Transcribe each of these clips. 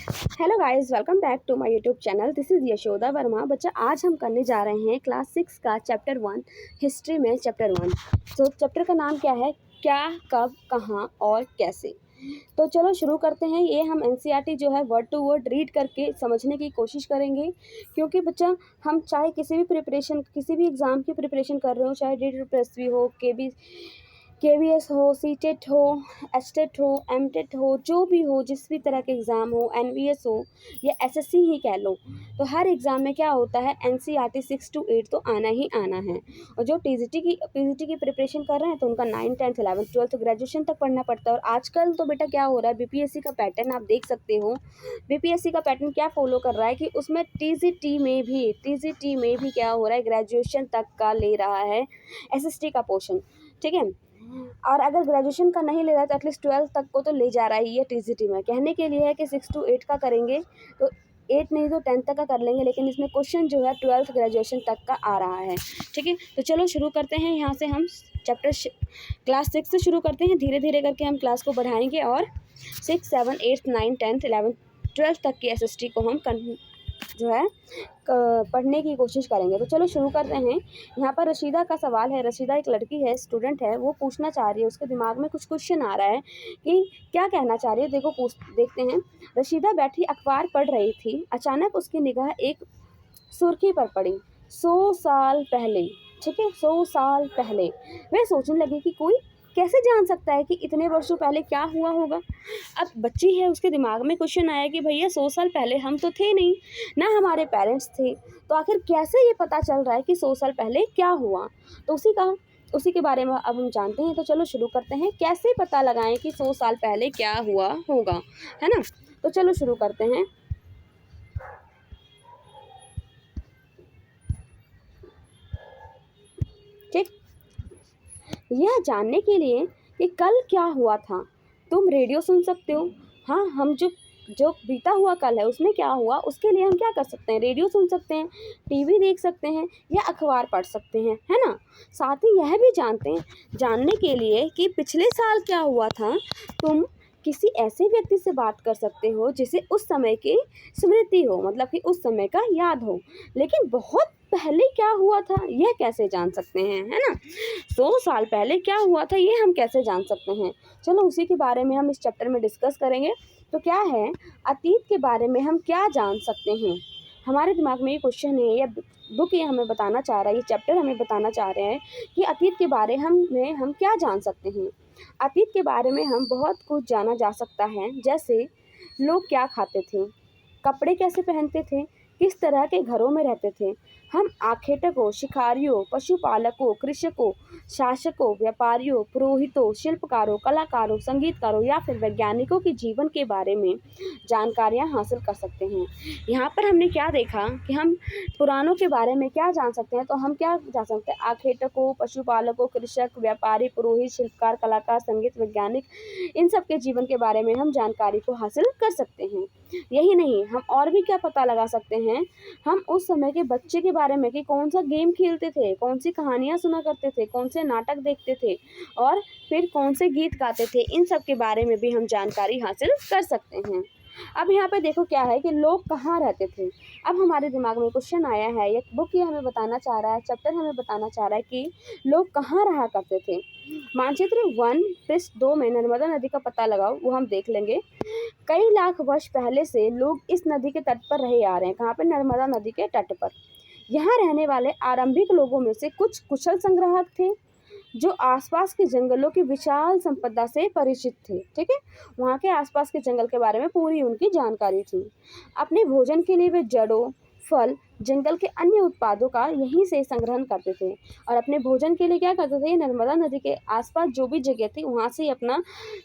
Hello guys, welcome back to my YouTube channel. This is Yashoda Verma. बच्चा, आज हम करने जा रहे हैं क्लास 6 का चैप्टर 1 हिस्ट्री में चैप्टर 1। तो चैप्टर का नाम क्या है? क्या, कब, कहाँ और कैसे। तो चलो शुरू करते हैं। ये हम एनसीईआरटी जो है वर्ड टू वर्ड रीड करके समझने की कोशिश करेंगे, क्योंकि बच्चा हम चाहे किसी भी एग्ज़ाम की प्रिपरेशन कर रहे हो, चाहे डी प्लस वी हो, केवीएस हो, सीटेट हो, एचटेट हो, एमटेट हो, जो भी हो, जिस भी तरह के एग्ज़ाम हो, एनवीएस हो या एसएससी ही कह लो, तो हर एग्ज़ाम में क्या होता है, एनसीईआरटी 6 to 8 तो आना ही आना है। और जो पीजीटी की प्रिपरेशन कर रहे हैं तो उनका 9, 10, 11, 12 ग्रेजुएशन तक पढ़ना पड़ता है। और आजकल तो बेटा क्या हो रहा है, बीपीएससी का पैटर्न आप देख सकते हो। बीपीएससी का पैटर्न क्या फॉलो कर रहा है कि उसमें टीजीटी में भी क्या हो रहा है, ग्रेजुएशन तक का ले रहा है एसएसटी का पोर्शन, ठीक है। और अगर ग्रेजुएशन का नहीं ले रहा है तो एटलीस्ट 12 तक को तो ले जा रहा है ये टीजीटी में। कहने के लिए है कि 6 to 8 का करेंगे तो 8 नहीं तो 10 तक का कर लेंगे, लेकिन इसमें क्वेश्चन जो है 12th ग्रेजुएशन तक का आ रहा है, ठीक है। तो चलो शुरू करते हैं। यहाँ से हम क्लास 6 से शुरू करते हैं। धीरे धीरे करके हम क्लास को बढ़ाएंगे और 6, 7, 8, 9, 10, 11, 12 तक की एसएसटी को हम जो है पढ़ने की कोशिश करेंगे। तो चलो शुरू करते हैं। यहाँ पर रशीदा का सवाल है। रशीदा एक लड़की है, स्टूडेंट है, वो पूछना चाह रही है, उसके दिमाग में कुछ क्वेश्चन आ रहा है कि क्या कहना चाह रही है। देखते हैं। रशीदा बैठी अखबार पढ़ रही थी, अचानक उसकी निगाह एक सुर्खी पर पड़ी। 100 साल पहले, ठीक है, 100 साल पहले। वह सोचने लगी कि कोई कैसे जान सकता है कि इतने वर्षों पहले क्या हुआ होगा। अब बच्ची है, उसके दिमाग में क्वेश्चन आया कि भैया 100 साल पहले हम तो थे नहीं, ना हमारे पेरेंट्स थे, तो आखिर कैसे ये पता चल रहा है कि 100 साल पहले क्या हुआ। तो उसी के बारे में अब हम जानते हैं। तो चलो शुरू करते हैं। कैसे पता लगाएं कि 100 साल पहले क्या हुआ होगा, है ना। तो चलो शुरू करते हैं। ठीक, यह जानने के लिए कि कल क्या हुआ था, तुम रेडियो सुन सकते हो। हाँ, हम जो बीता हुआ कल है उसमें क्या हुआ, उसके लिए हम क्या कर सकते हैं, रेडियो सुन सकते हैं, टीवी देख सकते हैं या अखबार पढ़ सकते हैं, है ना। साथ ही यह भी जानने के लिए कि पिछले साल क्या हुआ था, तुम किसी ऐसे व्यक्ति से बात कर सकते हो जिसे उस समय की स्मृति हो, मतलब कि उस समय का याद हो। लेकिन बहुत पहले क्या हुआ था यह कैसे जान सकते हैं, है ना। 100 साल पहले क्या हुआ था ये हम कैसे जान सकते हैं। चलो उसी के बारे में हम इस चैप्टर में डिस्कस करेंगे। तो क्या है, अतीत के बारे में हम क्या जान सकते हैं। हमारे दिमाग में ये क्वेश्चन है, या बुक ये हमें बताना चाह रहा है, ये चैप्टर हमें बताना चाह रहे हैं कि अतीत के बारे में हम क्या जान सकते हैं। अतीत के बारे में हम बहुत कुछ जाना जा सकता है, जैसे लोग क्या खाते थे, कपड़े कैसे पहनते थे, किस तरह के घरों में रहते थे। हम आखेटकों, शिकारियों, पशुपालकों, कृषकों, शासकों, व्यापारियों, पुरोहितों, शिल्पकारों, कलाकारों, संगीतकारों या फिर वैज्ञानिकों के जीवन के बारे में जानकारियाँ हासिल कर सकते हैं। यहाँ पर हमने क्या देखा कि हम पुरानों के बारे में क्या जान सकते हैं। तो हम क्या जान सकते हैं, आखेटकों, पशुपालकों, कृषक, व्यापारी, पुरोहित, शिल्पकार, कलाकार, संगीत, वैज्ञानिक, इन सब के जीवन के बारे में हम जानकारी को हासिल कर सकते हैं। यही नहीं, हम और भी क्या पता लगा सकते हैं, हम उस समय के बच्चे के बारे में कि कौन सा गेम खेलते थे, कौन सी कहानियाँ सुना करते थे, कौन से नाटक देखते थे और फिर कौन से गीत गाते थे, इन सब के बारे में भी हम जानकारी हासिल कर सकते हैं। अब यहाँ पे देखो क्या है कि लोग कहाँ रहते थे। अब हमारे दिमाग में क्वेश्चन आया है, ये बुक ये हमें बताना चाह रहा है, चैप्टर हमें बताना चाह रहा है कि लोग कहाँ रहा करते थे। मानचित्र 1 पृष्ठ 2 में नर्मदा नदी का पता लगाओ, वो हम देख लेंगे। कई लाख वर्ष पहले से लोग इस नदी के तट पर रहे आ रहे हैं। कहाँ पे, नर्मदा नदी के तट पर। यहाँ रहने वाले आरंभिक लोगों में से कुछ कुशल संग्राहक थे जो आसपास के जंगलों की विशाल संपदा से परिचित थे, ठीक है। वहाँ के आसपास के जंगल के बारे में पूरी उनकी जानकारी थी। अपने भोजन के लिए वे जड़ों, फल, जंगल के अन्य उत्पादों का यहीं से संग्रहण करते थे और अपने भोजन के लिए क्या करते थे, नर्मदा नदी के आसपास जो भी जगह थी वहाँ से अपना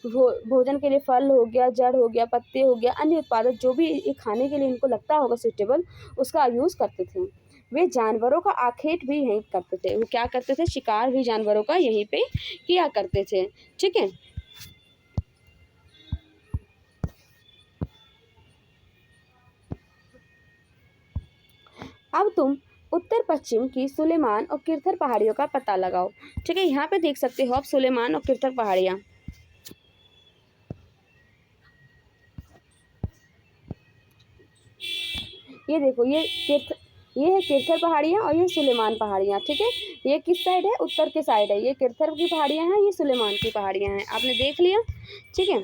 भोजन के लिए फल हो गया, जड़ हो गया, पत्ते हो गया, अन्य उत्पाद जो भी खाने के लिए इनको लगता होगा सूटेबल, उसका यूज़ करते थे। वे जानवरों का आखेट भी यहीं करते थे। वो क्या करते थे, शिकार भी जानवरों का यहीं पे किया करते थे, ठीक है। अब तुम उत्तर पश्चिम की सुलेमान और किरथर पहाड़ियों का पता लगाओ, ठीक है। यहाँ पे देख सकते हो आप सुलेमान और किरथर पहाड़ियाँ। ये देखो ये है किरथर पहाड़ियाँ और ये सुलेमान पहाड़ियाँ, ठीक है। ये किस साइड है? उत्तर के साइड है। ये किरथर की पहाड़ियाँ हैं, ये सुलेमान की पहाड़ियाँ हैं। आपने देख लिया, ठीक है।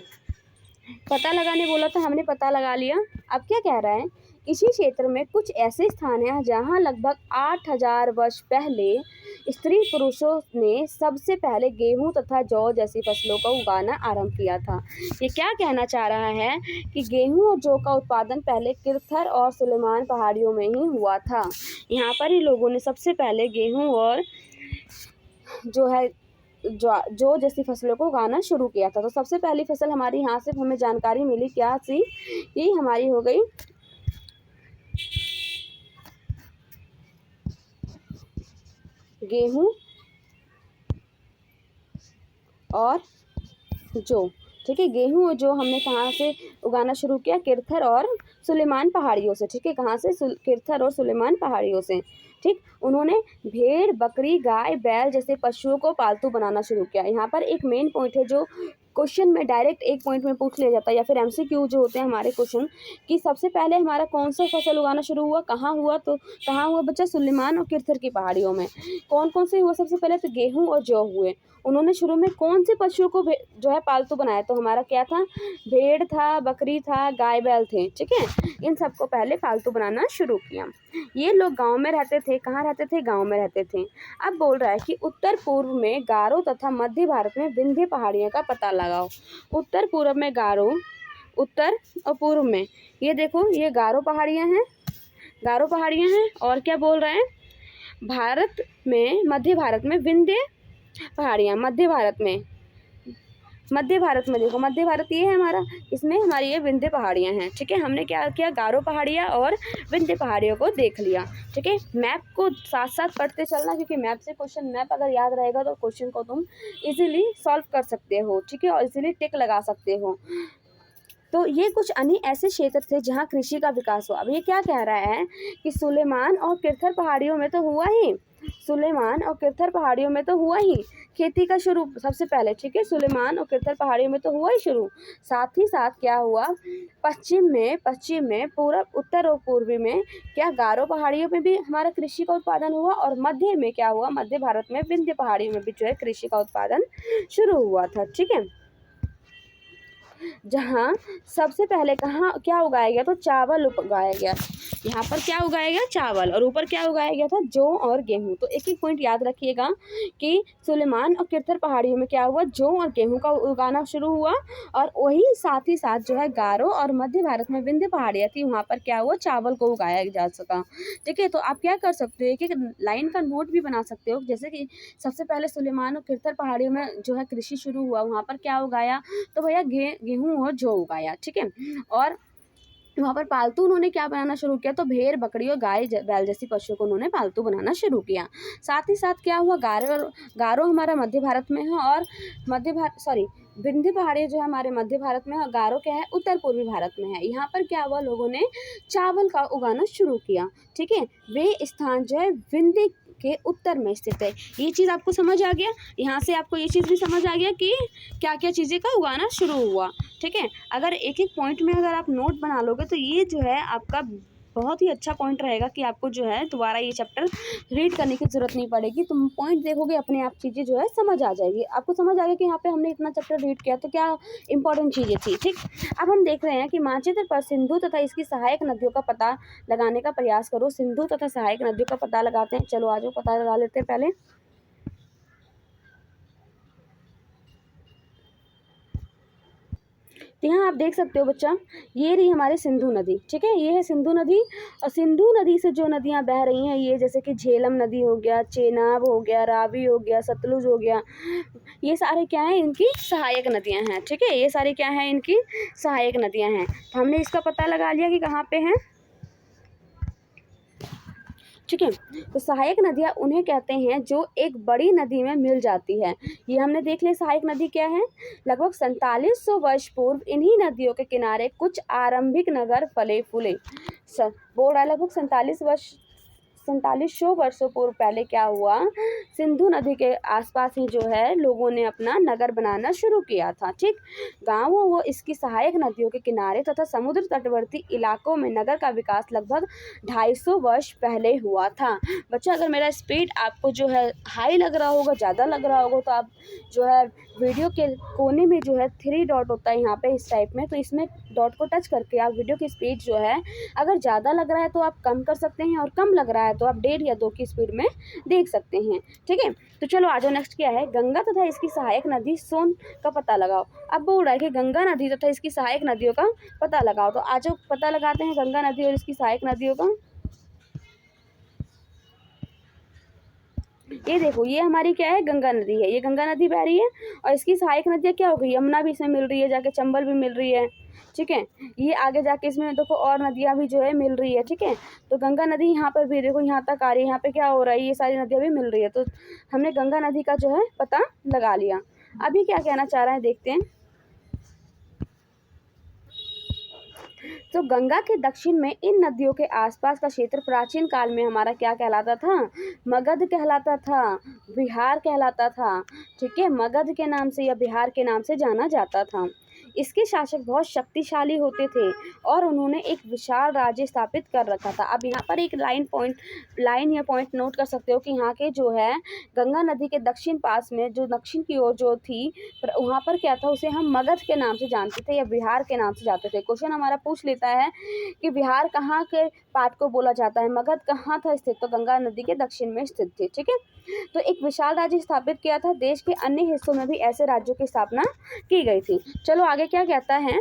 पता लगाने बोला तो हमने पता लगा लिया। अब क्या कह रहा है? इसी क्षेत्र में कुछ ऐसे स्थान हैं जहाँ लगभग 8000 वर्ष पहले स्त्री पुरुषों ने सबसे पहले गेहूं तथा जौ जैसी फसलों का उगाना आरंभ किया था। ये क्या कहना चाह रहा है कि गेहूं और जौ का उत्पादन पहले किरथर और सुलेमान पहाड़ियों में ही हुआ था। यहाँ पर ही लोगों ने सबसे पहले गेहूं और जो है जो जैसी फसलों को उगाना शुरू किया था। तो सबसे पहली फसल हमारी यहाँ से हमें जानकारी मिली क्या सी, ये हमारी हो गई गेहूं और जौ, ठीक है। गेहूं और जौ हमने कहाँ से उगाना शुरू किया? किरथर और सुलेमान पहाड़ियों से, ठीक है। कहाँ से? किरथर और सुलेमान पहाड़ियों से, ठीक। उन्होंने भेड़, बकरी, गाय, बैल जैसे पशुओं को पालतू बनाना शुरू किया। यहाँ पर एक मेन पॉइंट है जो क्वेश्चन में डायरेक्ट एक पॉइंट में पूछ लिया जाता है, या फिर MCQ जो होते हैं हमारे क्वेश्चन, कि सबसे पहले हमारा कौन सा फसल उगाना शुरू हुआ, कहाँ हुआ? तो कहाँ हुआ बच्चा? सुलेमान और किरथर की पहाड़ियों में। कौन कौन से हुआ सबसे पहले? तो गेहूं और जौ हुए। उन्होंने शुरू में कौन से पशुओं को जो है पालतू बनाया? तो हमारा क्या था? भेड़ था, बकरी था, गाय बैल थे, ठीक है। इन सबको पहले पालतू बनाना शुरू किया। ये लोग गांव में रहते थे। कहाँ रहते थे? गांव में रहते थे। अब बोल रहा है कि उत्तर पूर्व में गारो तथा मध्य भारत में विंध्य पहाड़ियों का पता लगाओ। उत्तर पूर्व में गारो, उत्तर और पूर्व में ये देखो, ये गारो पहाड़ियाँ हैं, गारो पहाड़ियाँ हैं। और क्या बोल रहे हैं? भारत में, मध्य भारत में विंध्य पहाड़ियाँ, मध्य भारत में, मध्य भारत में देखो, मध्य भारत ये है हमारा, इसमें हमारी ये विंध्य पहाड़ियाँ हैं, ठीक है। हमने क्या किया? गारो पहाड़ियाँ और विंध्य पहाड़ियों को देख लिया, ठीक है। मैप को साथ साथ पढ़ते चलना, क्योंकि मैप से क्वेश्चन, मैप अगर याद रहेगा तो क्वेश्चन को तुम इजीली सॉल्व कर सकते हो, ठीक है, और इजीली टिक लगा सकते हो। तो ये कुछ अन्य ऐसे क्षेत्र थे जहाँ कृषि का विकास हुआ। अब ये क्या कह रहा है कि सुलेमान और किरथर पहाड़ियों में तो हुआ ही, सुलेमान और किरथर पहाड़ियों में तो हुआ ही खेती का शुरू सबसे पहले, ठीक है। सुलेमान और किरथर पहाड़ियों में तो हुआ ही शुरू। साथ ही साथ क्या हुआ? पश्चिम में पूर्व, उत्तर और पूर्वी में क्या गारो पहाड़ियों में भी हमारा कृषि का उत्पादन हुआ, और मध्य में क्या हुआ? मध्य भारत में विंध्य पहाड़ियों में भी जो है कृषि का उत्पादन शुरू हुआ था, ठीक है। जहाँ सबसे पहले कहाँ क्या उगाया गया? तो चावल उगाया गया। यहाँ पर क्या उगाया गया? चावल। और ऊपर क्या उगाया गया था? जौ और गेहूं। तो एक एक पॉइंट याद रखिएगा कि सुलेमान और किरथर पहाड़ियों में क्या हुआ? जौ और गेहूं का उगाना शुरू हुआ, और वही साथ ही साथ जो है गारो और मध्य भारत में विंध्य पहाड़ियाँ थी, वहाँ पर क्या हुआ? चावल को उगाया जा सका, ठीक है। तो आप क्या कर सकते हो? एक एक लाइन का नोट भी बना सकते हो, जैसे कि सबसे पहले सुलेमान और किरथर पहाड़ियों में जो है कृषि शुरू हुआ, वहाँ पर क्या उगाया? तो भैया गेहूं और जौ उगाया, ठीक है। और वहाँ पर पालतू उन्होंने क्या बनाना शुरू किया? तो भेड़, बकरी और गाय, बैल जैसी पशुओं को उन्होंने पालतू बनाना शुरू किया। साथ ही साथ क्या हुआ? गारो हमारा मध्य भारत में है, और विंध्य पहाड़ियाँ जो है हमारे मध्य भारत में है, और गारो क्या है? उत्तर पूर्वी भारत में है। यहाँ पर क्या हुआ? लोगों ने चावल का उगाना शुरू किया, ठीक है। वे स्थान जो है विंध्य के उत्तर में स्थित है। ये चीज़ आपको समझ आ गया? यहाँ से आपको ये चीज़ भी समझ आ गया कि क्या क्या चीज़ें का उगाना शुरू हुआ, ठीक है। अगर एक एक पॉइंट में अगर आप नोट बना लोगे तो ये जो है आपका बहुत ही अच्छा पॉइंट रहेगा कि आपको जो है दोबारा ये चैप्टर रीड करने की ज़रूरत नहीं पड़ेगी। तुम पॉइंट देखोगे, अपने आप चीज़ें जो है समझ आ जाएगी। आपको समझ आ गया कि यहाँ पे हमने इतना चैप्टर रीड किया तो क्या इंपॉर्टेंट चीज़ें थी, ठीक। अब हम देख रहे हैं कि मानचित्र पर सिंधु तथा इसकी सहायक नदियों का पता लगाने का प्रयास करो। सिंधु तथा सहायक नदियों का पता लगाते हैं। चलो आज पता लगा लेते हैं पहले। तो यहाँ आप देख सकते हो बच्चा, ये रही हमारी सिंधु नदी, ठीक है। ये है सिंधु नदी, और सिंधु नदी से जो नदियाँ बह रही हैं, ये जैसे कि झेलम नदी हो गया, चेनाब हो गया, रावी हो गया, सतलुज हो गया, ये सारे क्या हैं? इनकी सहायक नदियाँ हैं, ठीक है। ये सारी क्या हैं? इनकी सहायक नदियाँ हैं। तो हमने इसका पता लगा लिया कि कहाँ पे हैं, ठीक है। तो सहायक नदियाँ उन्हें कहते हैं जो एक बड़ी नदी में मिल जाती है। ये हमने देख लिया सहायक नदी क्या है। लगभग 4700 वर्ष पूर्व इन्हीं नदियों के किनारे कुछ आरंभिक नगर फले फूले। बोल रहा है लगभग 4700 वर्षों पूर्व पहले क्या हुआ, सिंधु नदी के आसपास ही जो है लोगों ने अपना नगर बनाना शुरू किया था। ठीक, गाँवों व इसकी सहायक नदियों के किनारे तथा समुद्र तटवर्ती इलाकों में नगर का विकास लगभग 250 वर्ष पहले हुआ था। बच्चा, अगर मेरा स्पीड आपको जो है हाई लग रहा होगा, ज़्यादा लग रहा होगा, तो आप जो है वीडियो के कोने में जो है 3 डॉट होता है यहाँ पे इस टाइप में, तो इसमें डॉट को टच करके आप वीडियो की स्पीड जो है अगर ज़्यादा लग रहा है तो आप कम कर सकते हैं, और कम लग रहा है तो आप 1.5 या 2 की स्पीड में देख सकते हैं। ठीक है, तो चलो आ जाओ। नेक्स्ट क्या है, गंगा तथा इसकी सहायक नदी सोन का पता लगाओ। अब बोल रहा है कि गंगा नदी तथा इसकी सहायक नदियों का पता लगाओ, तो आ जाओ पता लगाते हैं गंगा नदी और इसकी सहायक नदियों का। ये देखो, ये हमारी क्या है, गंगा नदी है, ये गंगा नदी बह रही है, और इसकी सहायक नदियाँ क्या हो गई, यमुना भी इसमें मिल रही है, जाके चंबल भी मिल रही है। ठीक है, ये आगे जाके इसमें देखो और नदियाँ भी जो है मिल रही है। ठीक है, तो गंगा नदी यहाँ पर भी देखो यहाँ तक आ रही है, यहाँ पे क्या हो रहा है, ये सारी नदियाँ भी मिल रही है, तो हमने गंगा नदी का जो है पता लगा लिया। अभी क्या कहना चाह रहे हैं देखते हैं। तो गंगा के दक्षिण में इन नदियों के आसपास का क्षेत्र प्राचीन काल में हमारा क्या कहलाता था, मगध कहलाता था, बिहार कहलाता था। ठीक है, मगध के नाम से या बिहार के नाम से जाना जाता था। इसके शासक बहुत शक्तिशाली होते थे और उन्होंने एक विशाल राज्य स्थापित कर रखा था। अब यहाँ पर एक लाइन या पॉइंट नोट कर सकते हो कि यहाँ के जो है गंगा नदी के दक्षिण पास में जो दक्षिण की ओर जो थी, वहाँ पर क्या था, उसे हम मगध के नाम से जानते थे या बिहार के नाम से जानते थे। क्वेश्चन हमारा पूछ लेता है कि बिहार कहाँ के पार्ट को बोला जाता है, मगध कहाँ था स्थित, तो गंगा नदी के दक्षिण में स्थित थे। ठीक है, तो एक विशाल राज्य स्थापित किया था। देश के अन्य हिस्सों में भी ऐसे राज्यों की स्थापना की गई थी। चलो आगे क्या कहता है,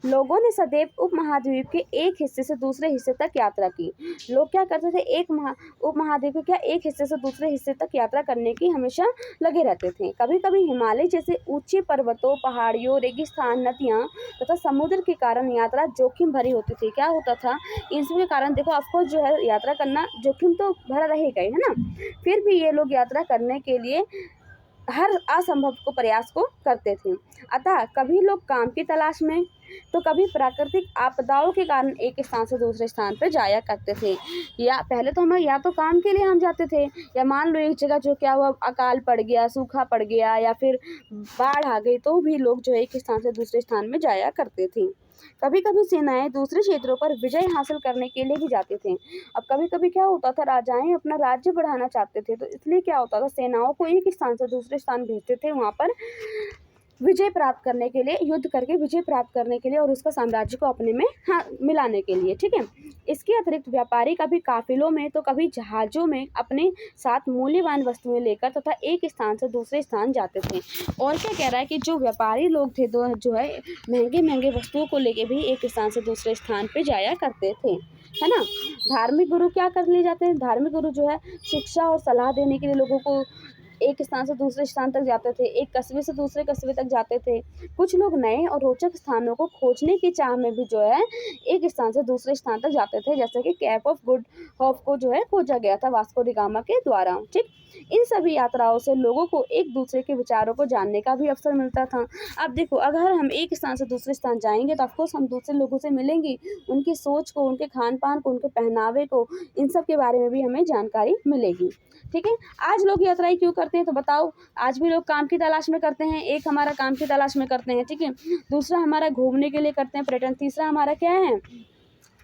लोगों ने सदैव उपमहाद्वीप के एक हिस्से से दूसरे हिस्से तक यात्रा की। लोग क्या करते थे, उपमहाद्वीप के क्या एक हिस्से से दूसरे हिस्से तक यात्रा करने की हमेशा लगे रहते थे। कभी कभी हिमालय जैसे ऊंचे पर्वतों, पहाड़ियों, रेगिस्तान, नदियाँ तथा समुद्र के कारण यात्रा जोखिम भरी होती थी। क्या होता था, इसके कारण देखो ऑफकोर्स जो है यात्रा करना जोखिम तो भरा रहेगा ही, है ना, फिर भी ये लोग यात्रा करने के लिए हर असंभव को प्रयास को करते थे। अतः कभी लोग काम की तलाश में, तो कभी प्राकृतिक आपदाओं के कारण एक स्थान से दूसरे स्थान पर जाया करते थे। या पहले तो हमें या तो काम के लिए हम जाते थे, या मान लो एक जगह जो क्या हुआ, अकाल पड़ गया, सूखा पड़ गया, या फिर बाढ़ आ गई, तो भी लोग जो है एक स्थान से दूसरे स्थान में जाया करते थे। कभी कभी सेनाएं दूसरे क्षेत्रों पर विजय हासिल करने के लिए भी जाते थे। अब कभी कभी क्या होता था, राजाएं अपना राज्य बढ़ाना चाहते थे, तो इसलिए क्या होता था, सेनाओं को एक स्थान से दूसरे स्थान भेजते थे, वहाँ पर विजय प्राप्त करने के लिए, युद्ध करके विजय प्राप्त करने के लिए और उसका साम्राज्य को अपने में मिलाने के लिए। ठीक है, इसके अतिरिक्त व्यापारी कभी काफिलों में तो कभी जहाज़ों में अपने साथ मूल्यवान वस्तुएं लेकर तथा एक स्थान से दूसरे स्थान जाते थे। और क्या कह रहा है कि जो व्यापारी लोग थे तो जो है महंगे महंगे वस्तुओं को लेके भी एक स्थान से दूसरे स्थान पे जाया करते थे, है ना। धार्मिक गुरु क्या कर लिए जाते हैं, धार्मिक गुरु जो है शिक्षा और सलाह देने के लिए लोगों को एक स्थान से दूसरे स्थान तक जाते थे, एक कस्बे से दूसरे कस्बे तक जाते थे। कुछ लोग नए और रोचक स्थानों को खोजने की चाह में भी जो है एक स्थान से दूसरे स्थान तक जाते थे, जैसे कि कैप ऑफ गुड होप को जो है खोजा गया था वास्को डी गामा के द्वारा। ठीक, इन सभी यात्राओं से लोगों को एक दूसरे के विचारों को जानने का भी अवसर मिलता था। अब देखो, अगर हम एक स्थान से दूसरे स्थान जाएंगे तो ऑफकोर्स हम दूसरे लोगों से मिलेंगे, उनकी सोच को, उनके खान पान को, उनके पहनावे को, इन सब के बारे में भी हमें जानकारी मिलेगी। ठीक है, आज लोग यात्राएं क्यों करते हैं, तो बताओ, आज भी लोग काम की तलाश में करते हैं। एक हमारा काम की तलाश में करते हैं, ठीक है, दूसरा हमारा घूमने के लिए करते हैं, पर्यटन, तीसरा हमारा क्या है,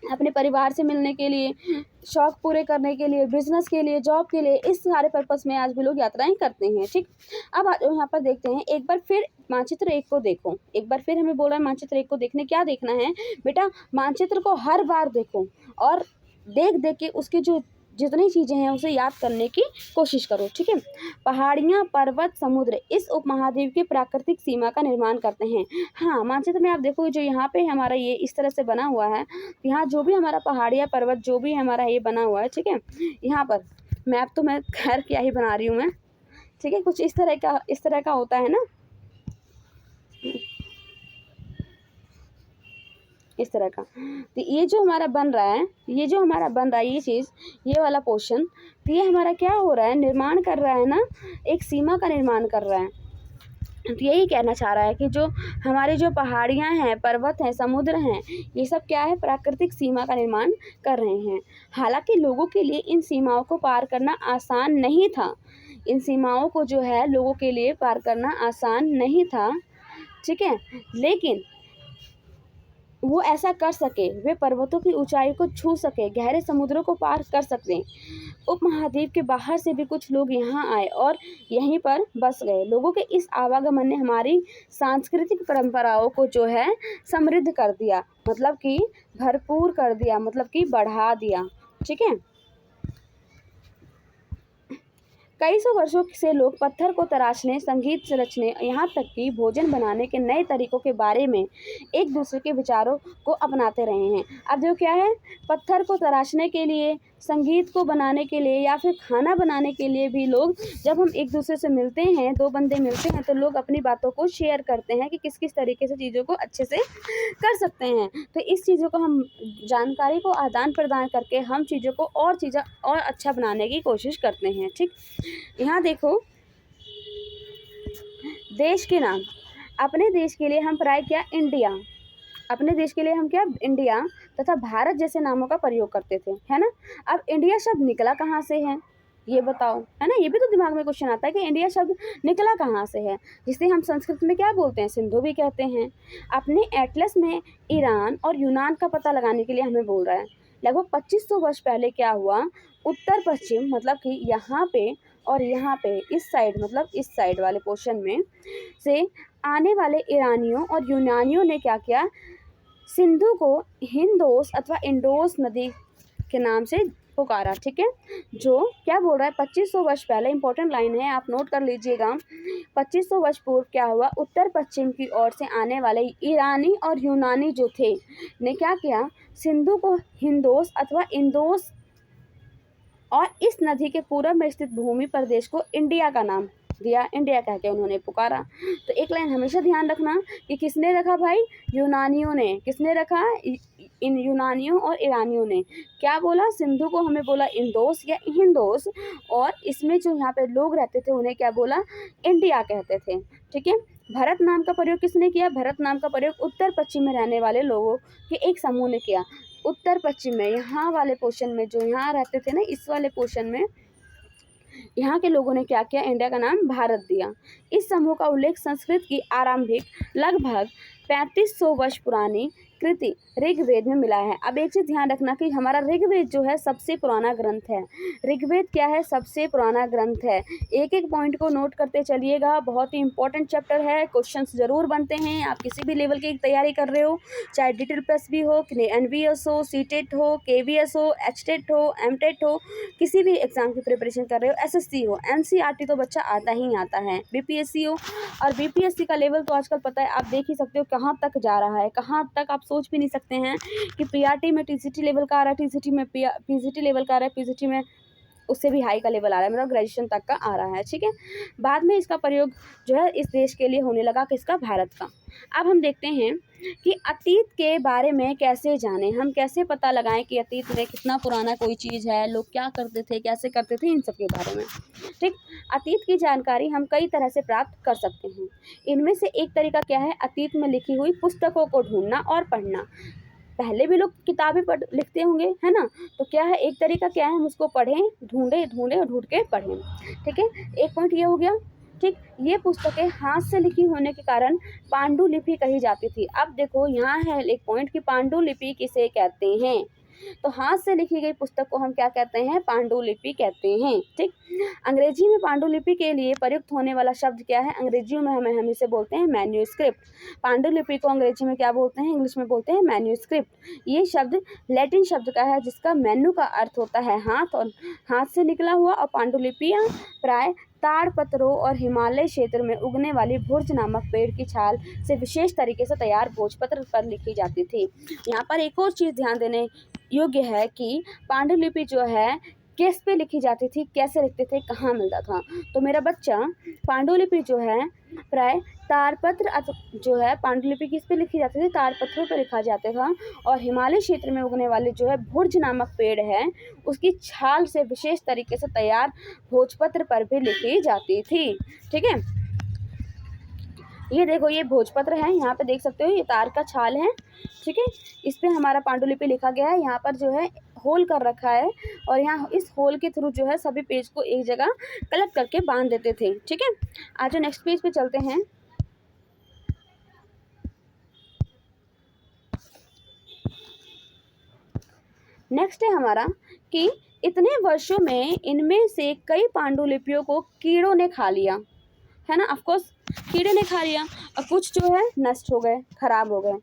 अपने परिवार से मिलने के लिए, शौक पूरे करने के लिए, बिजनेस के लिए, जॉब के लिए, इस सारे पर्पस में आज भी लोग यात्राएं करते हैं। ठीक, अब यहाँ पर देखते हैं, एक बार फिर मानचित्र 1 को देखो। एक बार फिर हमें बोल रहा है मानचित्र 1 को देखने, क्या देखना है बेटा, मानचित्र को हर बार देखो और देख देख के उसके जो जितनी चीज़ें हैं उसे याद करने की कोशिश करो। ठीक है, पहाड़ियाँ, पर्वत, समुद्र इस उपमहाद्वीप की प्राकृतिक सीमा का निर्माण करते हैं। हाँ, मानचित्र में आप देखो जो यहाँ पे हमारा ये इस तरह से बना हुआ है, यहाँ जो भी हमारा पहाड़ियाँ, पर्वत जो भी हमारा ये बना हुआ है, ठीक है, यहाँ पर मैप तो मैं खैर क्या ही बना रही हूँ मैं, ठीक है, कुछ इस तरह का होता है ना, इस तरह का। तो ये जो हमारा बन रहा है, ये चीज़, ये वाला पोर्शन, तो ये हमारा क्या हो रहा है, निर्माण कर रहा है ना, एक सीमा का निर्माण कर रहा है। तो यही कहना चाह रहा है कि जो हमारी जो पहाड़ियाँ हैं, पर्वत हैं, समुद्र हैं, ये सब क्या है, प्राकृतिक सीमा का निर्माण कर रहे हैं। हालांकि लोगों के लिए इन सीमाओं को पार करना आसान नहीं था। इन सीमाओं को जो है लोगों के लिए पार करना आसान नहीं था, ठीक है, लेकिन वो ऐसा कर सके, वे पर्वतों की ऊंचाई को छू सके, गहरे समुद्रों को पार कर सकते। उपमहाद्वीप के बाहर से भी कुछ लोग यहाँ आए और यहीं पर बस गए। लोगों के इस आवागमन ने हमारी सांस्कृतिक परंपराओं को जो है समृद्ध कर दिया, मतलब कि भरपूर कर दिया, मतलब कि बढ़ा दिया, ठीक है। कई सौ वर्षों से लोग पत्थर को तराशने, संगीत रचने, यहाँ तक कि भोजन बनाने के नए तरीकों के बारे में एक दूसरे के विचारों को अपनाते रहे हैं। अब जो क्या है, पत्थर को तराशने के लिए, संगीत को बनाने के लिए या फिर खाना बनाने के लिए भी लोग, जब हम एक दूसरे से मिलते हैं, दो बंदे मिलते हैं, तो लोग अपनी बातों को शेयर करते हैं कि किस किस तरीके से चीज़ों को अच्छे से कर सकते हैं। तो इस चीज़ों को हम जानकारी को आदान प्रदान करके हम चीज़ों को और अच्छा बनाने की कोशिश करते हैं, ठीक। यहाँ देखो, देश के नाम, अपने देश के लिए हम प्राय क्या, इंडिया, अपने देश के लिए हम क्या, इंडिया तथा भारत जैसे नामों का प्रयोग करते थे, है ना। अब इंडिया शब्द निकला कहाँ से है, ये बताओ, है ना। ये भी तो दिमाग में क्वेश्चन आता है कि इंडिया शब्द निकला कहाँ से है, जिसे हम संस्कृत में क्या बोलते हैं, सिंधु भी कहते हैं। अपने एटलस में ईरान और यूनान का पता लगाने के लिए हमें बोल रहा है। लगभग 2500 वर्ष पहले क्या हुआ, उत्तर पश्चिम, मतलब कि यहाँ पे और यहाँ पे, इस साइड, मतलब इस साइड वाले पोर्शन में से आने वाले ईरानियों और यूनानियों ने क्या किया, सिंधु को हिंदोस अथवा इंडोस नदी के नाम से पुकारा, ठीक है। जो क्या बोल रहा है, 2500 वर्ष पहले, इंपॉर्टेंट लाइन है, आप नोट कर लीजिएगा। 2500 वर्ष पूर्व क्या हुआ, उत्तर पश्चिम की ओर से आने वाले ईरानी और यूनानी जो थे ने क्या किया, सिंधु को हिंदोस अथवा इंदोस और इस नदी के पूर्व में स्थित भूमि प्रदेश को इंडिया का नाम दिया, इंडिया कह के उन्होंने पुकारा। तो एक लाइन हमेशा ध्यान रखना कि किसने रखा भाई, यूनानियों ने, किसने रखा, इन यूनानियों और ईरानियों ने क्या बोला, सिंधु को हमें बोला इंदोस या हिंदोस, और इसमें जो यहाँ पे लोग रहते थे उन्हें क्या बोला, इंडिया कहते थे, ठीक है। भारत नाम का प्रयोग किसने किया, भारत नाम का प्रयोग उत्तर पश्चिम में रहने वाले लोगों के एक समूह ने किया। उत्तर पश्चिम में, यहाँ वाले पोर्शन में, जो यहाँ रहते थे ना, इस वाले पोर्शन में यहाँ के लोगों ने क्या किया, इंडिया का नाम भारत दिया। इस समूह का उल्लेख संस्कृत की आरंभिक लगभग 3500 वर्ष पुरानी कृति ऋग्वेद में मिला है। अब एक चीज ध्यान रखना कि हमारा ऋग्वेद जो है सबसे पुराना ग्रंथ है। ऋग्वेद क्या है, सबसे पुराना ग्रंथ है। एक एक पॉइंट को नोट करते चलिएगा, बहुत ही इंपॉर्टेंट चैप्टर है, क्वेश्चंस जरूर बनते हैं। आप किसी भी लेवल की तैयारी कर रहे हो, चाहे डिटेल प्लस भी हो, एनवीएस हो, सीटेट हो, केवीएस हो, एचटेट हो, एमटेट हो, किसी भी एग्जाम की प्रिपरेशन कर रहे हो, एसएससी हो, एनसीईआरटी तो बच्चा आता ही आता है, बीपीएससी हो, और बीपीएससी का लेवल तो आजकल पता है, आप देख ही सकते हो कहाँ तक जा रहा है, कहाँ तक आप सोच भी नहीं सकते हैं कि पीआरटी में टीसीटी लेवल का आ रहा है, टीसीटी में पीजीटी लेवल का आ रहा है, पीजीटी में उससे भी हाई का लेवल आ रहा है, मतलब ग्रेजुएशन तक का आ रहा है, ठीक है। बाद में इसका प्रयोग जो है इस देश के लिए होने लगा, किसका, भारत का। अब हम देखते हैं कि अतीत के बारे में कैसे जानें, हम कैसे पता लगाएं कि अतीत में कितना पुराना कोई चीज़ है, लोग क्या करते थे, कैसे करते थे, इन सब के बारे में, ठीक। अतीत की जानकारी हम कई तरह से प्राप्त कर सकते हैं। इनमें से एक तरीका क्या है, अतीत में लिखी हुई पुस्तकों को ढूंढना और पढ़ना। पहले भी लोग किताबें लिखते होंगे, है ना, तो क्या है, एक तरीका क्या है, हम उसको पढ़ें, ढूंढें और ढूंढ के पढ़ें, ठीक है। एक पॉइंट ये हो गया, ठीक। ये पुस्तकें हाथ से लिखी होने के कारण पांडुलिपि कही जाती थी। अब देखो यहाँ है एक पॉइंट कि पांडुलिपि किसे कहते हैं, तो हाथ से लिखी गई पुस्तक को हम क्या कहते हैं, पांडुलिपि कहते हैं, ठीक। अंग्रेजी में पांडुलिपि के लिए प्रयुक्त होने वाला शब्द क्या है, अंग्रेजी में हम इसे बोलते हैं मैन्यूस्क्रिप्ट। पांडुलिपि को अंग्रेजी में क्या बोलते हैं, इंग्लिश में बोलते हैं मैन्यूस्क्रिप्ट। ये शब्द लैटिन शब्द का है जिसका मैन्यू का अर्थ होता है हाथ, और हाथ से निकला हुआ, और पांडुलिपियाँ प्राय ताड़पत्रों और हिमालय क्षेत्र में उगने वाली भुर्ज नामक पेड़ की छाल से विशेष तरीके से तैयार भोजपत्र पर लिखी जाती थी। यहाँ पर एक और चीज़ ध्यान देने योग्य है कि पांडुलिपि जो है किस पे लिखी जाती थी, कैसे लिखते थे, कहाँ मिलता था। तो मेरा बच्चा, पांडुलिपि जो है प्राय ताड़पत्र जो है, पांडुलिपि किस पे लिखी जाती थी, ताड़पत्रों पे लिखा जाता था, और हिमालय क्षेत्र में उगने वाले जो है भुर्ज नामक पेड़ है उसकी छाल से विशेष तरीके से तैयार भोजपत्र पर भी लिखी जाती थी, ठीक है। ये देखो, ये भोजपत्र है, यहाँ पे देख सकते हो ये तार का छाल है, ठीक है। इस पे हमारा पांडुलिपि लिखा गया है, यहाँ पर जो है होल कर रखा है और यहाँ इस होल के थ्रू जो है सभी पेज को एक जगह कलेक्ट करके बांध देते थे, ठीक है। आज नेक्स्ट पेज पे चलते हैं। नेक्स्ट है हमारा कि इतने वर्षों में इनमें से कई पांडुलिपियों को कीड़ों ने खा लिया, है ना। ऑफ कोर्स कीड़े ने खा लिया और कुछ जो है नष्ट हो गए, खराब हो गए।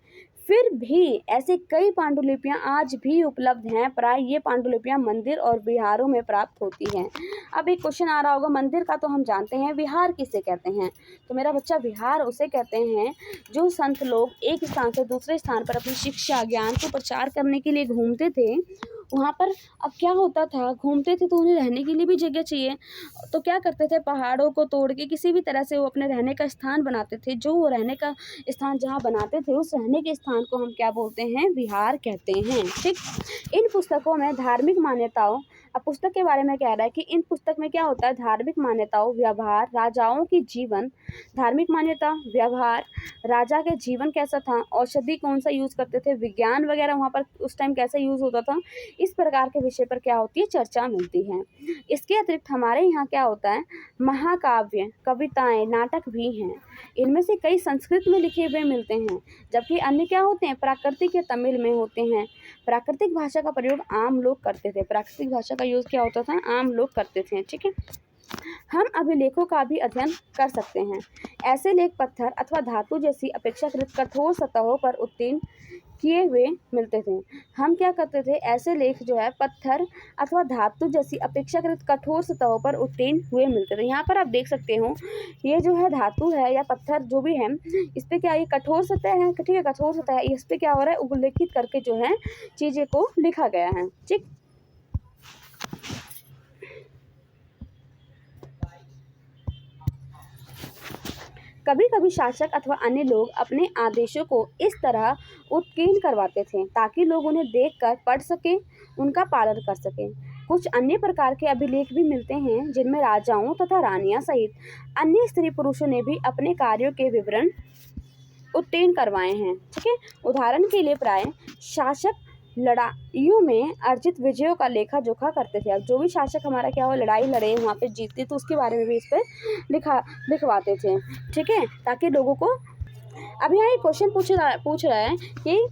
फिर भी ऐसे कई पांडुलिपियां आज भी उपलब्ध हैं। प्राय ये पांडुलिपियां मंदिर और विहारों में प्राप्त होती हैं। अब एक क्वेश्चन आ रहा होगा, मंदिर का तो हम जानते हैं, विहार किसे कहते हैं? तो मेरा बच्चा, विहार उसे कहते हैं जो संत लोग एक स्थान से दूसरे स्थान पर अपनी शिक्षा ज्ञान को प्रचार करने के लिए घूमते थे। वहाँ पर अब क्या होता था, घूमते थे तो उन्हें रहने के लिए भी जगह चाहिए, तो क्या करते थे, पहाड़ों को तोड़ के किसी भी तरह से वो अपने रहने का स्थान बनाते थे। जो वो रहने का स्थान जहाँ बनाते थे, उस रहने के स्थान को हम क्या बोलते हैं? विहार कहते हैं, ठीक। इन पुस्तकों में धार्मिक मान्यताओं, अब पुस्तक के बारे में कह रहा है कि इन पुस्तक में क्या होता है, धार्मिक मान्यताओं, व्यवहार, राजाओं की जीवन, धार्मिक मान्यता, व्यवहार, राजा के जीवन कैसा था, औषधि कौन सा यूज़ करते थे, विज्ञान वगैरह वहाँ पर उस टाइम कैसे यूज़ होता था, इस प्रकार के विषय पर क्या होती है, चर्चा मिलती है। इसके अतिरिक्त हमारे यहाँ क्या होता है, महाकाव्य, कविताएं, नाटक भी हैं। इनमें से कई संस्कृत में लिखे हुए मिलते हैं, जबकि अन्य क्या होते हैं, प्राकृतिक या तमिल में होते हैं। प्राकृतिक भाषा का प्रयोग आम लोग करते थे, प्राकृतिक भाषा का यूज़ क्या होता था, आम लोग करते थे, ठीक है। हम अभिलेखों का भी अध्ययन कर सकते हैं। ऐसे लेख पत्थर अथवा धातु जैसी अपेक्षाकृत कठोर सतहों पर उत्कीर्ण किए हुए मिलते थे। हम क्या करते थे, ऐसे लेख जो है पत्थर अथवा धातु जैसी अपेक्षाकृत कठोर सतहों पर उत्कीर्ण हुए मिलते थे। यहाँ पर आप देख सकते हो, ये जो है धातु है या पत्थर जो भी है, इस पे क्या, ये कठोर सतह है, ठीक है, कठोर सतह है, इस पे क्या हो रहा है, उल्लेखित करके जो है चीज़ें को लिखा गया है, ठीक। कभी कभी शासक अथवा अन्य लोग अपने आदेशों को इस तरह उत्कीर्ण करवाते थे ताकि लोग उन्हें देखकर पढ़ सकें, उनका पालन कर सकें। कुछ अन्य प्रकार के अभिलेख भी मिलते हैं जिनमें राजाओं तथा रानियां सहित अन्य स्त्री पुरुषों ने भी अपने कार्यों के विवरण उत्कीर्ण करवाए हैं, ठीक है। उदाहरण के लिए प्राय शासक लड़ाइयों में अर्जित विजयों का लेखा जोखा करते थे। अब जो भी शासक हमारा क्या हो, लड़ाई लड़े, वहाँ पे जीतते, तो उसके बारे में भी इस पर लिखवाते थे, ठीक है, ताकि लोगों को। अब यहाँ एक क्वेश्चन पूछ रहा है कि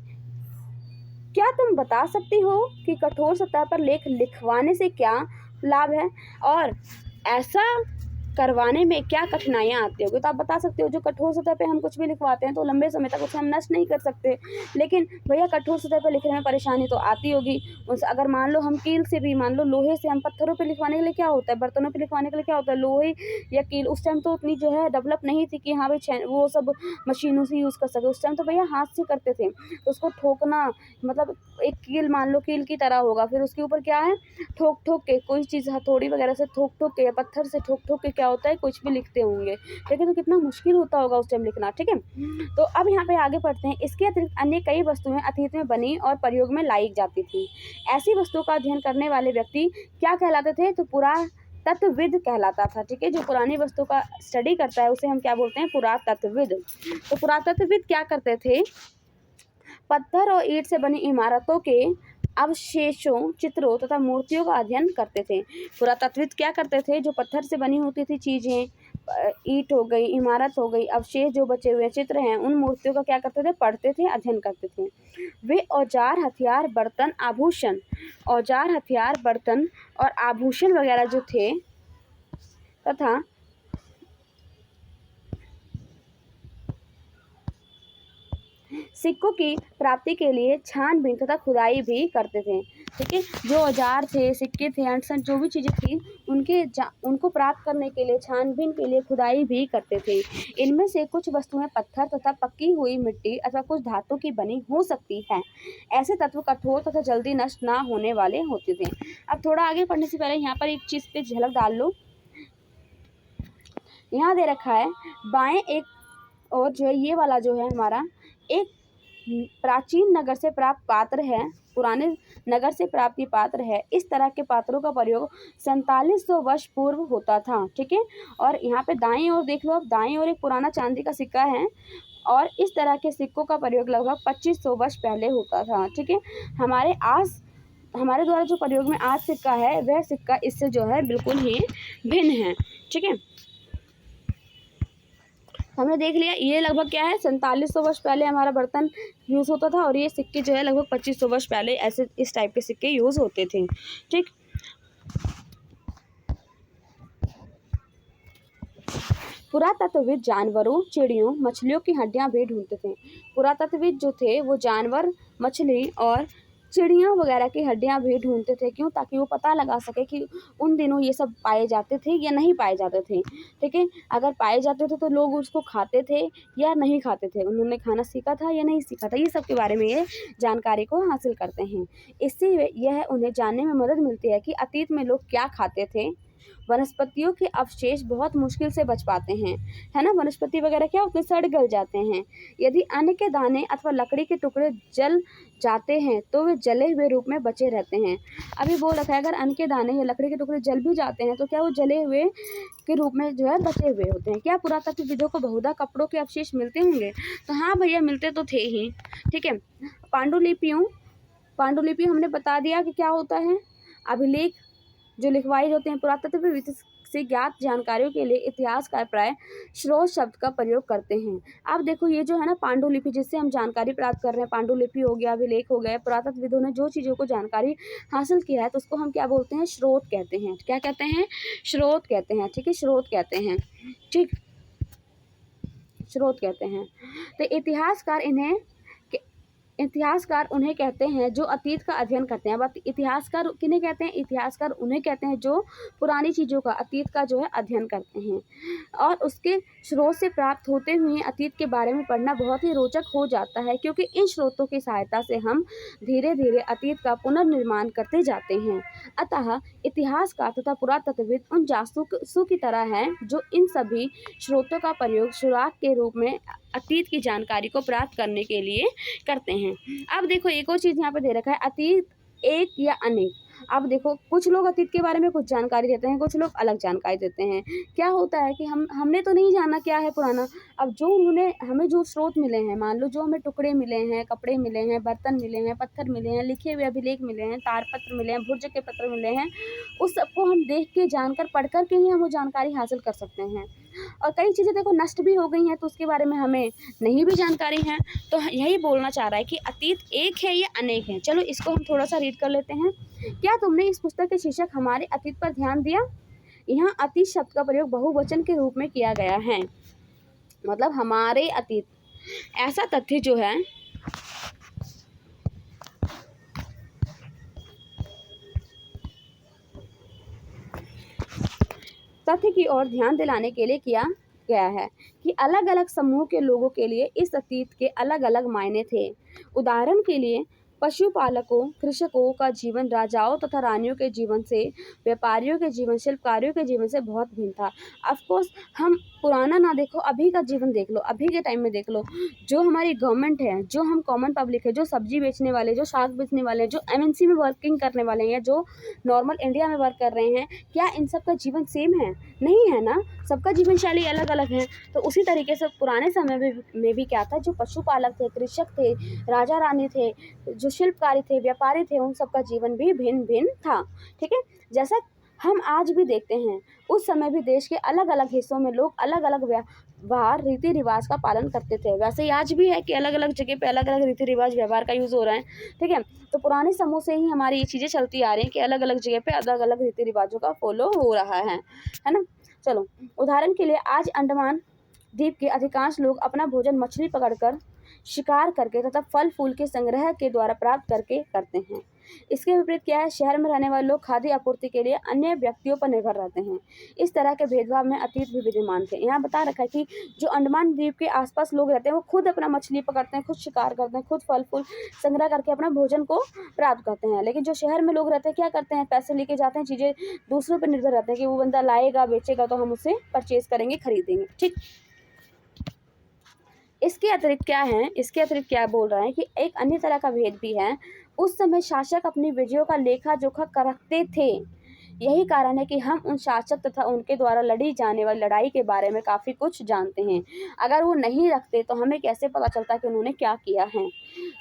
क्या तुम बता सकती हो कि कठोर सतह पर लेख लिखवाने से क्या लाभ है और ऐसा करवाने में क्या कठिनाइयाँ आती होगी? तो आप बता सकते हो, जो कठोर सतह पे हम कुछ भी लिखवाते हैं तो लंबे समय तक उसे हम नष्ट नहीं कर सकते, लेकिन भैया कठोर सतह पे लिखने में परेशानी तो आती होगी। उस अगर मान लो हम कील से भी, मान लो लोहे से, हम पत्थरों पे लिखवाने के लिए क्या होता है, बर्तनों पे लिखवाने के लिए क्या होता है, लोहे या कील। उस टाइम तो उतनी जो है डेवलप नहीं थी कि हाँ भाई वो सब मशीनों से यूज़ कर सके। उस टाइम तो भैया हाथ से करते थे, तो उसको ठोकना, मतलब एक कील, मान लो कील की तरह होगा, फिर उसके ऊपर क्या है, ठोक ठोक के कोई चीज़ हथौड़ी वगैरह से ठोक ठोक के या पत्थर से ठोक ठोक के क्या होता है, कुछ भी लिखते होंगे, ठीक है। तो कितना मुश्किल होता होगा उस टाइम लिखना, ठीक है। तो अब यहाँ पे आगे पढ़ते हैं। इसके अतिरिक्त अन्य कई वस्तुएं अतीत में बनी और प्रयोग में लाई जाती थी। ऐसी वस्तुओं का अध्ययन करने वाले व्यक्ति क्या कहलाते थे, तो पुरातत्वविद कहलाता था, ठीक है। जो पुरानी वस्तु का स्टडी करता है उसे हम क्या बोलते हैं, पुरातत्वविद। तो पुरातत्वविद क्या करते थे, पत्थर और ईंट से बनी इमारतों के अवशेषों, चित्रों तथा मूर्तियों का अध्ययन करते थे। पुरातत्वविद क्या करते थे, जो पत्थर से बनी होती थी चीज़ें, ईंट हो गई, इमारत हो गई, अवशेष जो बचे हुए चित्र हैं, उन मूर्तियों का क्या करते थे, पढ़ते थे, अध्ययन करते थे। वे औजार, हथियार, बर्तन, आभूषण, औजार, हथियार, बर्तन और आभूषण वगैरह जो थे तथा सिक्कों की प्राप्ति के लिए छानबीन तथा खुदाई भी करते थे, ठीक है। जो औजार थे, सिक्के थे, अंट जो भी चीज़ें थी, उनको प्राप्त करने के लिए, छानबीन के लिए खुदाई भी करते थे। इनमें से कुछ वस्तुएं पत्थर तथा पकी हुई मिट्टी अथवा कुछ धातु की बनी हो सकती है। ऐसे तत्व कठोर तथा जल्दी नष्ट ना होने वाले होते थे। अब थोड़ा आगे पढ़ने से पहले यहाँ पर एक चीज़ पे झलक डाल लो। यहाँ दे रखा है बाएं एक और जो है, ये वाला जो है हमारा एक प्राचीन नगर से प्राप्त पात्र है, पुराने नगर से प्राप्त ये पात्र है। इस तरह के पात्रों का प्रयोग 4700 वर्ष पूर्व होता था। ठीक है, और यहाँ पे दाईं ओर देख लो, अब दाईं ओर एक पुराना चांदी का सिक्का है और इस तरह के सिक्कों का प्रयोग लगभग 2500 वर्ष पहले होता था। ठीक है, हमारे द्वारा जो प्रयोग में आज सिक्का है वह सिक्का इससे जो है बिल्कुल ही भिन्न है। ठीक है, हमने देख लिया ये लगभग क्या है 4700 वर्ष पहले हमारा बर्तन यूज़ होता था और ये सिक्के जो है लगभग 2500 वर्ष पहले ऐसे इस टाइप के सिक्के यूज़ होते थे। ठीक, पुरातत्वविद जानवरों, चिड़ियों, मछलियों की हड्डियां भी ढूंढते थे। पुरातत्वविद जो थे वो जानवर, मछली और चिड़ियों वगैरह की हड्डियां भी ढूंढते थे। क्यों? ताकि वो पता लगा सके कि उन दिनों ये सब पाए जाते थे या नहीं पाए जाते थे। ठीक है, अगर पाए जाते थे तो लोग उसको खाते थे या नहीं खाते थे, उन्होंने खाना सीखा था या नहीं सीखा था, ये सब के बारे में ये जानकारी को हासिल करते हैं। इससे यह उन्हें जानने में मदद मिलती है कि अतीत में लोग क्या खाते थे। वनस्पतियों के अवशेष बहुत मुश्किल से बच पाते हैं, है ना, वनस्पति वगैरह क्या होते हैं, सड़ गल जाते हैं। यदि अन्न के दाने अथवा लकड़ी के टुकड़े जल जाते हैं तो वे जले हुए रूप में बचे रहते हैं। अभी बोल रखा है अगर अन्न के दाने या लकड़ी के टुकड़े जल भी जाते हैं तो क्या वो जले हुए के रूप में जो है बचे हुए होते हैं। क्या पुरातत्वविदों को बहुधा कपड़ों के अवशेष मिलते होंगे? तो हाँ भैया, मिलते तो थे ही। ठीक है, पांडुलिपि हमने बता दिया कि क्या होता है। अभिलेख जो लिखवाई होते हैं पुरातत्व से ज्ञात जानकारियों के लिए इतिहासकार प्राय स्रोत शब्द का प्रयोग करते हैं। अब देखो ये जो है ना पांडुलिपि, जिससे हम जानकारी प्राप्त कर रहे हैं, पांडुलिपि हो गया, अभिलेख हो गया, पुरातत्वविदों ने जो चीज़ों को जानकारी हासिल किया है तो उसको हम क्या बोलते हैं? स्रोत कहते हैं। क्या कहते हैं? स्रोत कहते हैं। ठीक है, स्रोत कहते हैं। ठीक, स्रोत कहते हैं। तो इतिहासकार उन्हें कहते हैं जो अतीत का अध्ययन करते हैं। अब इतिहासकार किन्हें कहते हैं? इतिहासकार उन्हें कहते हैं जो पुरानी चीज़ों का, अतीत का जो है अध्ययन करते हैं और उसके स्रोत से प्राप्त होते हुए अतीत के बारे में पढ़ना बहुत ही रोचक हो जाता है, क्योंकि इन स्रोतों की सहायता से हम धीरे धीरे अतीत का पुनर्निर्माण करते जाते हैं। अतः इतिहासकार तथा पुरातत्वविद उन जासूसों की तरह हैं जो इन सभी स्रोतों का प्रयोग सुराग के रूप में अतीत की जानकारी को प्राप्त करने के लिए करते हैं। अब देखो एक और चीज़ यहाँ पे दे रखा है, अतीत एक या अनेक। अब देखो कुछ लोग अतीत के बारे में कुछ जानकारी देते हैं, कुछ लोग अलग जानकारी देते हैं। क्या होता है कि हमने तो नहीं जाना क्या है पुराना, अब जो उन्होंने हमें जो स्रोत मिले हैं, मान लो जो हमें टुकड़े मिले हैं, कपड़े मिले हैं, बर्तन मिले हैं, पत्थर मिले हैं, लिखे हुए अभिलेख मिले हैं, तारपत्र मिले हैं, भुर्ज के पत्र मिले हैं, उस सबको हम देख के जानकर पढ़ कर के ही हम वो जानकारी हासिल कर सकते हैं। और कई चीज़ें देखो नष्ट भी हो गई हैं तो उसके बारे में हमें नहीं भी जानकारी है। तो यही बोलना चाह रहा है कि अतीत एक है या अनेक है। चलो इसको हम थोड़ा सा रीड कर लेते हैं। क्या तुमने इस पुस्तक के शीर्षक हमारे अतीत पर ध्यान दिया? यहाँ अतीत शब्द का प्रयोग बहुवचन के रूप में किया गया है, मतलब हमारे अतीत। ऐसा तथ्य जो है तथ्य की ओर ध्यान दिलाने के लिए किया गया है कि अलग अलग समूह के लोगों के लिए इस अतीत के अलग अलग मायने थे। उदाहरण के लिए पशुपालकों, कृषकों का जीवन राजाओं तथा रानियों के जीवन से, व्यापारियों के जीवन, शिल्पकारों के जीवन से बहुत भिन्न था। ऑफकोर्स हम पुराना ना देखो, अभी का जीवन देख लो, अभी के टाइम में देख लो, जो हमारी गवर्नमेंट है, जो हम कॉमन पब्लिक है, जो सब्जी बेचने वाले, जो साग बेचने वाले, जो एमएनसी में वर्किंग करने वाले हैं, जो नॉर्मल इंडिया में वर्क कर रहे हैं, क्या इन सब का जीवन सेम है? नहीं है ना, सबका जीवन शैली अलग अलग है। तो उसी तरीके से पुराने समय में भी क्या था, जो पशुपालक थे, कृषक थे, राजा रानी थे, जो शिल्पकारी थे, व्यापारी थे, उन सबका जीवन भी भिन्न भिन्न था। ठीक है, जैसा हम आज भी देखते हैं, उस समय भी देश के अलग अलग हिस्सों में लोग अलग अलग व्यवहार, रीति रिवाज का पालन करते थे। वैसे ही आज भी है कि अलग अलग जगह पे अलग अलग रीति रिवाज, व्यवहार का यूज़ हो रहा है। ठीक है, तो पुराने समूह से ही हमारी ये चीज़ें चलती आ रही हैं कि अलग अलग जगह पे अलग अलग रीति रिवाजों का फॉलो हो रहा है ना। चलो उदाहरण के लिए आज अंडमान द्वीप के अधिकांश लोग अपना भोजन मछली पकड़कर, शिकार करके तथा फल फूल के संग्रह के द्वारा प्राप्त करके करते हैं। इसके विपरीत क्या है, शहर में रहने वाले लोग खाद्य आपूर्ति के लिए अन्य व्यक्तियों पर निर्भर रहते हैं। इस तरह के भेदभाव में अतीत भी विद्यमान थे। यहाँ बता रखा है कि जो अंडमान द्वीप के आसपास लोग रहते हैं वो खुद अपना मछली पकड़ते हैं, खुद शिकार करते हैं, खुद फल फूल संग्रह करके अपना भोजन को प्राप्त करते हैं। लेकिन जो शहर में लोग रहते हैं क्या करते हैं, पैसे लेके जाते हैं, चीज़ें दूसरों पर निर्भर रहते हैं कि वो बंदा लाएगा, बेचेगा तो हम उसे परचेज करेंगे, खरीदेंगे। ठीक, इसके अतिरिक्त क्या है, इसके अतिरिक्त क्या बोल रहा है कि एक अन्य तरह का भेद भी है। उस समय शासक अपनी विजयों का लेखा जोखा रखते थे। यही कारण है कि हम उन शासक तथा उनके द्वारा लड़ी जाने वाली लड़ाई के बारे में काफ़ी कुछ जानते हैं। अगर वो नहीं रखते तो हमें कैसे पता चलता कि उन्होंने क्या किया है।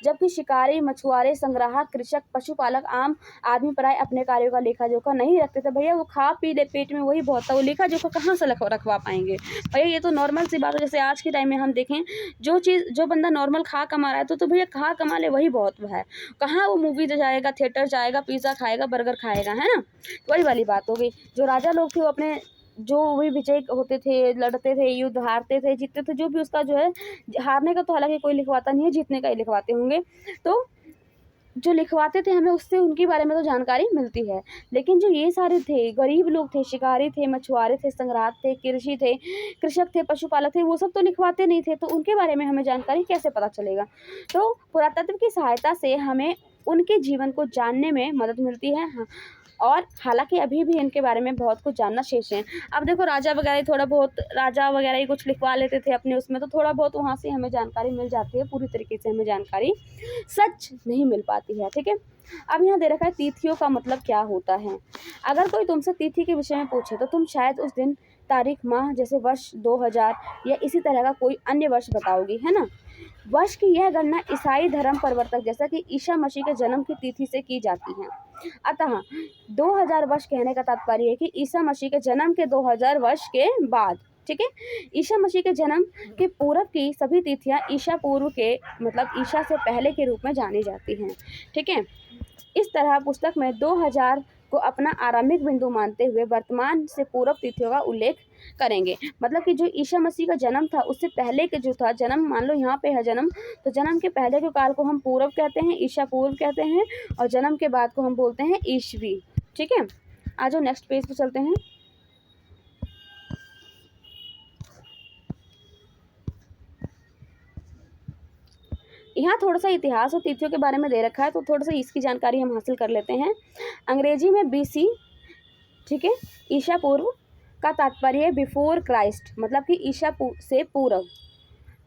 जबकि शिकारी, मछुआरे, संग्राहक, कृषक, पशुपालक, आम आदमी प्राय अपने कार्यों का लेखा जोखा नहीं रखते थे। भैया वो खा पी ले, पेट में वही बहुत था, वो लेखा जोखा कहाँ से रखवा पाएंगे। भैया ये तो नॉर्मल सी बात है। जैसे आज के टाइम में हम देखें, जो बंदा नॉर्मल खा कमा रहा है तो भैया खा कमा ले वही बहुत है। कहाँ वो मूवी जाएगा, थिएटर जाएगा, पिज़्ज़ा खाएगा, बर्गर खाएगा, है ना। वही वाली बात हो गई। जो राजा लोग थे वो अपने जो भी विजय होते थे, लड़ते थे, युद्ध हारते थे, जीतते थे, जो भी उसका जो है, हारने का तो हालांकि कोई लिखवाता नहीं है, जीतने का ही लिखवाते होंगे। तो जो लिखवाते थे हमें उससे उनके बारे में तो जानकारी मिलती है। लेकिन जो ये सारे थे, गरीब लोग थे, शिकारी थे, मछुआरे थे, संग्राहक थे, कृषक थे, पशुपालक थे, वो सब तो लिखवाते नहीं थे। तो उनके बारे में हमें जानकारी कैसे पता चलेगा। तो पुरातत्व की सहायता से हमें उनके जीवन को जानने में मदद मिलती है। हाँ, और हालांकि अभी भी इनके बारे में बहुत कुछ जानना शेष है। अब देखो राजा वगैरह ही कुछ लिखवा लेते थे अपने उसमें, तो थोड़ा बहुत वहाँ से हमें जानकारी मिल जाती है। पूरी तरीके से हमें जानकारी सच नहीं मिल पाती है। ठीक है, अब यहाँ दे रखा है तिथियों का मतलब क्या होता है। अगर कोई तुमसे तिथि के विषय में पूछे तो तुम शायद उस दिन, तारीख, माह, जैसे वर्ष 2000 या इसी तरह का कोई अन्य वर्ष बताओगी, है ना। वर्ष की यह गणना ईसाई धर्म प्रवर्तक जैसा कि ईसा मसीह के जन्म की तिथि से की जाती है। अतः 2000 वर्ष कहने का तात्पर्य है कि ईसा मसीह के जन्म के 2000 वर्ष के बाद। ठीक है, ईसा मसीह के जन्म के पूर्व की सभी तिथियां ईसा पूर्व के मतलब ईसा से पहले के रूप में जानी जाती हैं। ठीक है, इस तरह पुस्तक में 2000 को अपना आरंभिक बिंदु मानते हुए वर्तमान से पूर्व तिथियों का उल्लेख करेंगे। मतलब कि जो ईसा मसीह का जन्म था उससे पहले के जो था जन्म, मान लो यहाँ पे है जन्म, तो जन्म के पहले के काल को हम पूर्व कहते हैं, ईसा पूर्व कहते हैं, और जन्म के बाद को हम बोलते हैं ईसवी। ठीक है, आ जाओ नेक्स्ट पेज पे चलते हैं। यहाँ थोड़ा सा इतिहास और तिथियों के बारे में दे रखा है, तो थोड़ा सा इसकी जानकारी हम हासिल कर लेते हैं। अंग्रेजी में BC, ठीक है, ईसा पूर्व का तात्पर्य है बिफोर क्राइस्ट, मतलब कि ईसा से पूर्व,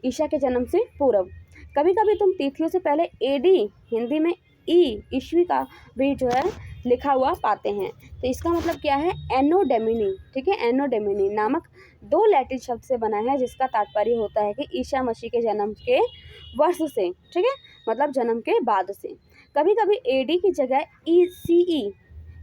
ईसा के जन्म से पूर्व। कभी कभी तुम तिथियों से पहले AD, हिंदी में ईस्वी का भी जो है लिखा हुआ पाते हैं। तो इसका मतलब क्या है, एनो डेमिनी। ठीक है, एनो डेमिनी नामक 2 लैटिन शब्द से बना है, जिसका तात्पर्य होता है कि ईसा मसीह के जन्म के वर्ष से। ठीक है, मतलब जन्म के बाद से। कभी कभी AD की जगह CE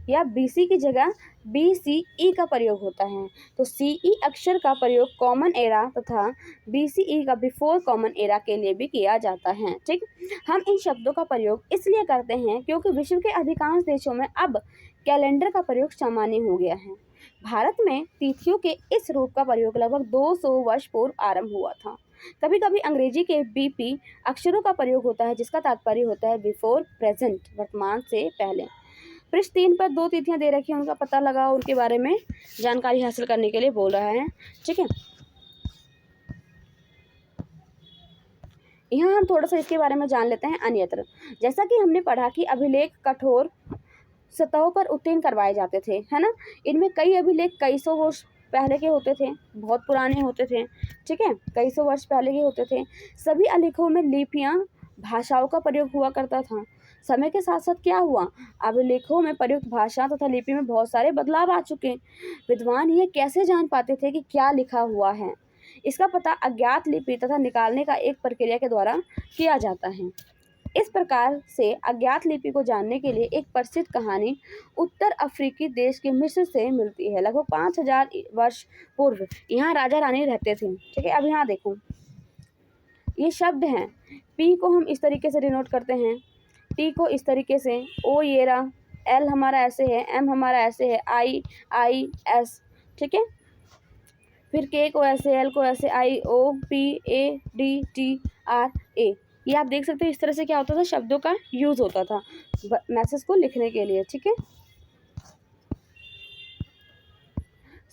या BC की जगह BCE का प्रयोग होता है। तो CE अक्षर का प्रयोग कॉमन एरा तथा BCE का बिफोर कॉमन एरा के लिए भी किया जाता है। ठीक, हम इन शब्दों का प्रयोग इसलिए करते हैं क्योंकि विश्व के अधिकांश देशों में अब कैलेंडर का प्रयोग सामान्य हो गया है। भारत में तिथियों के इस रूप का प्रयोग लगभग 200 वर्ष पूर्व आरंभ हुआ था। कभी कभी अंग्रेजी के BP अक्षरों का प्रयोग होता है, जिसका तात्पर्य होता है बिफोर प्रेजेंट, वर्तमान से पहले। पृष्ठ 3 पर 2 तिथियां दे रखी हैं, उनका पता लगाओ, उनके बारे में जानकारी हासिल करने के लिए बोल रहा है। ठीक है, यहाँ हम थोड़ा सा इसके बारे में जान लेते हैं। अन्यत्र, जैसा कि हमने पढ़ा कि अभिलेख कठोर सतहों पर उत्तीर्ण करवाए जाते थे, है ना। इनमें कई अभिलेख कई सौ वर्ष पहले के होते थे, बहुत पुराने होते थे। ठीक है, कई सौ वर्ष पहले के होते थे। सभी अभिलेखों में लिपियां, भाषाओं का प्रयोग हुआ करता था। समय के साथ साथ क्या हुआ, अभिलेखों में प्रयुक्त भाषा तथा लिपि में बहुत सारे बदलाव आ चुके। विद्वान ये कैसे जान पाते थे कि क्या लिखा हुआ है। इसका पता अज्ञात लिपि तथा निकालने का एक प्रक्रिया के द्वारा किया जाता है। इस प्रकार से अज्ञात लिपि को जानने के लिए एक प्रसिद्ध कहानी उत्तर अफ्रीकी देश के मिस्र से मिलती है। लगभग 5000 वर्ष पूर्व यहाँ राजा रानी रहते थे। ठीक है, अब यहाँ देखो, ये शब्द हैं। P को हम इस तरीके से डिनोट करते हैं, T को इस तरीके से, O ये रहा, L हमारा ऐसे है, M हमारा ऐसे है, I S। ठीक है, फिर K को ऐसे, L को ऐसे, I O P A D T R A। ये आप देख सकते हो, इस तरह से क्या होता था, शब्दों का यूज होता था मैसेज को लिखने के लिए। ठीक है,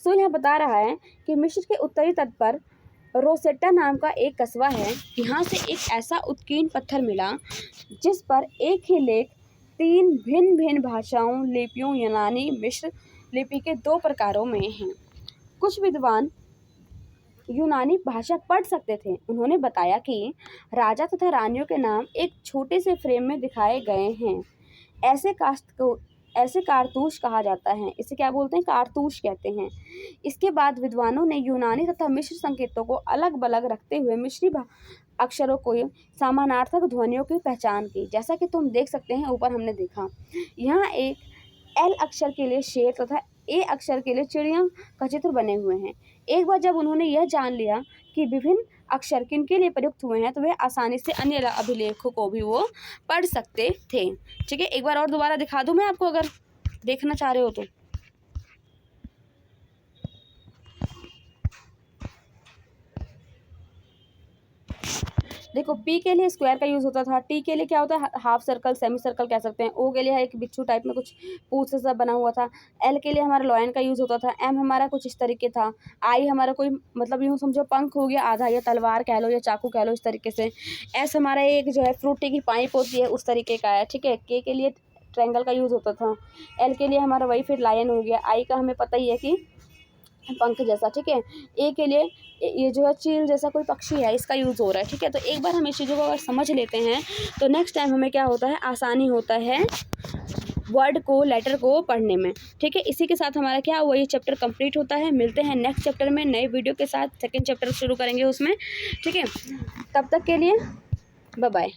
सो यह बता रहा है कि मिस्र के उत्तरी तट पर रोसेटा नाम का एक कस्बा है। यहाँ से एक ऐसा उत्कीर्ण पत्थर मिला जिस पर एक ही लेख 3 भिन्न भिन्न भाषाओं, लिपियों, यूनानी, मिस्र लिपि के 2 प्रकारों में हैं। कुछ विद्वान यूनानी भाषा पढ़ सकते थे। उन्होंने बताया कि राजा तथा रानियों के नाम एक छोटे से फ्रेम में दिखाए गए हैं। ऐसे कारतूस कहा जाता है। इसे क्या बोलते हैं? कारतूस कहते हैं। इसके बाद विद्वानों ने यूनानी तथा मिश्र संकेतों को अलग अलग रखते हुए मिश्री अक्षरों को समानार्थक ध्वनियों की पहचान की। जैसा कि तुम देख सकते हैं, ऊपर हमने देखा, यहाँ एक एल अक्षर के लिए शेर तथा ए अक्षर के लिए चिड़िया का चित्र बने हुए हैं। एक बार जब उन्होंने यह जान लिया कि विभिन्न अक्षर किनके लिए प्रयुक्त हुए हैं, तो वे आसानी से अन्य अभिलेखों को भी वो पढ़ सकते थे। ठीक है, एक बार और दोबारा दिखा दूं मैं आपको, अगर देखना चाह रहे हो तो। देखो, पी के लिए स्क्वायर का यूज़ होता था, टी के लिए क्या होता है? हाफ सर्कल, सेमी सर्कल कह सकते हैं, ओ के लिए एक बिच्छू टाइप में कुछ पूछ से सब बना हुआ था, एल के लिए हमारा लॉयन का यूज़ होता था, एम हमारा कुछ इस तरीके था, आई हमारा कोई मतलब यूँ समझो पंख हो गया आधा, या तलवार कह लो या चाकू कह लो, इस तरीके से। एस हमारा एक जो है फ्रूटी की पाइप होती है, उस तरीके का है। ठीक है, के लिए ट्रायंगल का यूज़ होता था, एल के लिए हमारा वही फिर लायन हो गया, आई का हमें पता ही है कि पंख जैसा। ठीक है, ए के लिए ये जो है चील जैसा कोई पक्षी है, इसका यूज़ हो रहा है। ठीक है, तो एक बार हम इस चीज़ों को अगर समझ लेते हैं तो नेक्स्ट टाइम हमें क्या होता है? आसानी होता है वर्ड को, लेटर को पढ़ने में। ठीक है, इसी के साथ हमारा क्या हुआ? ये चैप्टर कंप्लीट होता है। मिलते हैं नेक्स्ट चैप्टर में नए वीडियो के साथ, सेकंड चैप्टर शुरू करेंगे उसमें। ठीक है, तब तक के लिए बाय बाय।